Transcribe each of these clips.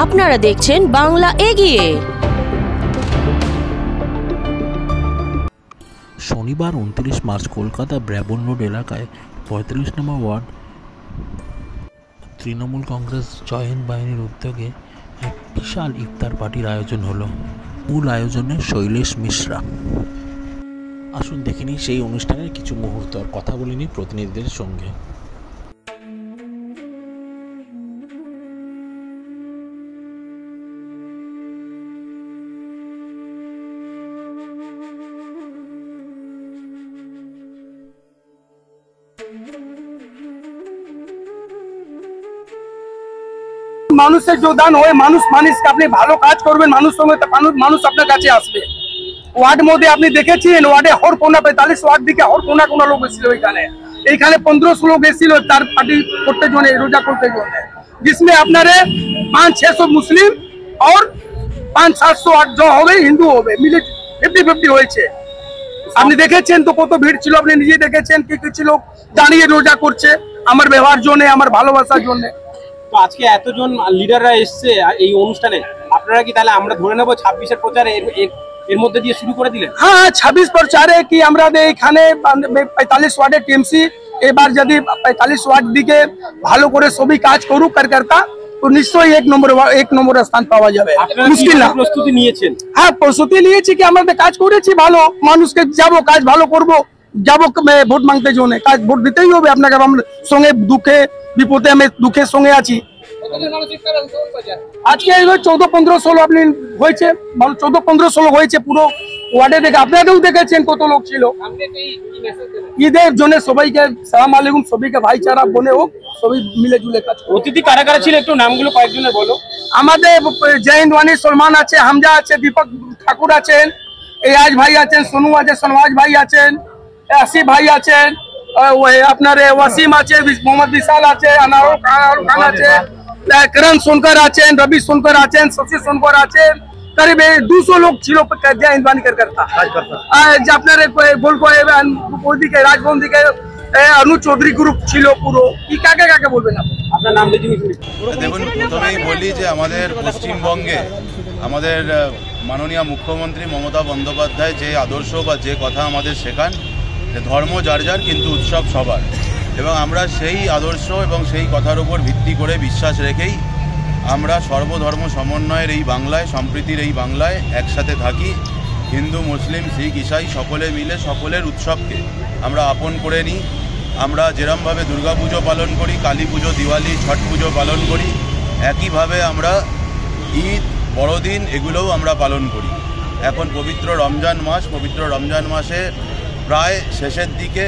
আপনারা দেখছেন বাংলা এগিয়ে। শনিবার 29 মার্চ কলকাতা ব্র্যাবন রোড এলাকায় 45 নম্বর ওয়ার্ড তৃণমূল কংগ্রেস জয়হিন্দ বাহিনীর উদ্যোগে এক বিশাল ইফতার পার্টির আয়োজন হলো। মূল আয়োজনে শৈলেশ মিশ্রা। আসুন দেখে নিই সেই অনুষ্ঠানের কিছু মুহূর্ত, আর কথা বলিনি প্রতিনিধিদের সঙ্গে। মানুষের যোগদান হয়ে মানুষকে আপনি ভালো কাজ করবেন, মানুষ আপনার কাছে আসবে। ওয়ার্ড মধ্যে আপনি দেখেছেন ওয়ার্ডে হর কোনা 45 ওয়ার্ড দিকে হর কোনা লোক এসেছিল। এইখানে 1500 লোক এসেছিল তার পার্টি করতে জন্য, রোজা করতে জন্য, जिसमें আপনারে 500-600 মুসলিম और 500-700 जो হবে হিন্দু হবে, মিলে 50-50 হয়েছে। আপনি দেখেছেন তো কত ভিড় ছিল, আপনি নিজে দেখেছেন কি কিছু লোক দাঁড়িয়ে রোজা করছে আমার ব্যবহার জন্য, আমার ভালোবাসার জন্য। তো আজকে এতজন লিডাররা এসছে এই অনুষ্ঠানে, আপনারা কি তাহলে আমরা ধরে নেব 26-এর প্রচার এর মধ্যে দিয়ে শুরু করে দিলেন? হ্যাঁ, 26 প্রচারে কি আমরা এখানে 45 ওয়ার্ডের টিএমসি এবার যদি 45 ওয়ার্ড দিকে ভালো করে সবই কাজ করুক কার্যকর্তা, তো নিশ্চয়ই এক নম্বর স্থান পাওয়া যাবে। মুশকিল না। প্রস্তুতি নিয়েছেন? হ্যাঁ, প্রস্তুতি নিয়েছি কি আমরা কাজ করেছি ভালো, মানুষকে যাবো, কাজ ভালো করব, যাবো ভোট মাংতে জন্য, কাজ ভোট দিতেই হবে আপনাকে। আমরা সঙ্গে দুঃখে বিপদে আমি দুঃখের সঙ্গে আছি। আজকে 14-15 আপনি হয়েছে, 14-15 হয়েছে পুরো ওয়ার্ডে দেখে, আপনারাও দেখেছেন কত লোক ছিল। ঈদের জন্য সবাইকে সালাম আলাইকুম, সবাইকে ভাইচারা বনে হোক, সবাই মিলে জুলে কাজ। অতিথি কারা কারা ছিল একটু নামগুলো কয়েকজনের বলো। আমাদের জয়হিন্দ ওয়ানি সলমান আছে, হামজা আছে, দীপক ঠাকুর আছেন, এয়াজ ভাই আছেন, সোনু আছে, সনওয়াজ ভাই আছেন, আসিফ ভাই আছেন, আপনার ওয়াসিম আছে, মোহাম্মদ বিশাল আছে, আনারুল খান আছে, করণ সোনকর আছেন, রবি সোনকর আছেন, শশী সোনকর আছেন। करीब 200 लोग ছিল জয়হিন্দ বাহিনী কার্যকর্তা। আপনার ওইদিকে রাজভবন দিকে অনুজ চৌধুরী গ্রুপ ছিল পুরো। কি কাকে কাকে বলবেন আপনার নাম? দেখুন, প্রথমেই বলি যে আমাদের পশ্চিমবঙ্গে আমাদের মাননীয় মুখ্যমন্ত্রী মমতা বন্দ্যোপাধ্যায় যে আদর্শ বা যে কথা আমাদের শেখান, যে ধর্ম যার যার কিন্তু উৎসব সবার, এবং আমরা সেই আদর্শ এবং সেই কথার উপর ভিত্তি করে বিশ্বাস রেখেই আমরা সর্বধর্ম সমন্বয়ের এই বাংলায়, সম্প্রীতির এই বাংলায় একসাথে থাকি। হিন্দু, মুসলিম, শিখ, ইসাই সকলে মিলে সকলের উৎসবকে আমরা আপন করে নিই। আমরা যেরমভাবে দুর্গাপুজো পালন করি, কালী পুজো, দিওয়ালি, ছট পুজো পালন করি, একইভাবে আমরা ঈদ, বড়দিন এগুলোও আমরা পালন করি। এখন পবিত্র রমজান মাসে প্রায় শেষের দিকে,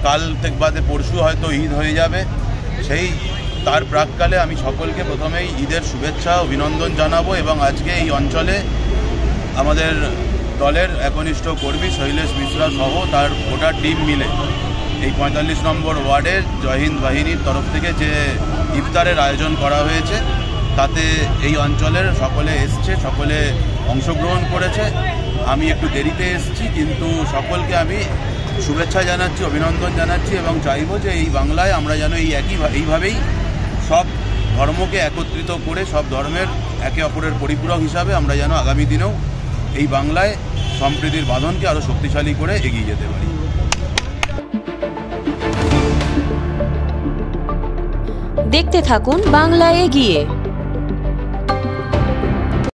কাল থেকে বাদে পরশু হয়তো ঈদ হয়ে যাবে। তার প্রাককালে আমি সকলকে প্রথমেই ঈদের শুভেচ্ছা অভিনন্দন জানাবো, এবং আজকে এই অঞ্চলে আমাদের দলের একনিষ্ঠ কর্মী শৈলেশ মিশ্রা সহ তার গোটা টিম মিলে এই 45 নম্বর ওয়ার্ডের জয়হিন্দ বাহিনীর তরফ থেকে যে ইফতারের আয়োজন করা হয়েছে, তাতে এই অঞ্চলের সকলে এসছে, সকলে অংশগ্রহণ করেছে। আমি একটু দেরিতে এসেছি, কিন্তু সকলকে আমি শুভেচ্ছা জানাচ্ছি, অভিনন্দন জানাচ্ছি, এবং চাইবো যে এই বাংলায় আমরা যেন এইভাবেই সব ধর্মকে একত্রিত করে, সব ধর্মের একে অপরের পরিপূরক হিসাবে আমরা যেন আগামী দিনেও এই বাংলায় সম্প্রীতির বাঁধনকে আরও শক্তিশালী করে এগিয়ে যেতে পারি। দেখতে থাকুন বাংলা এগিয়ে।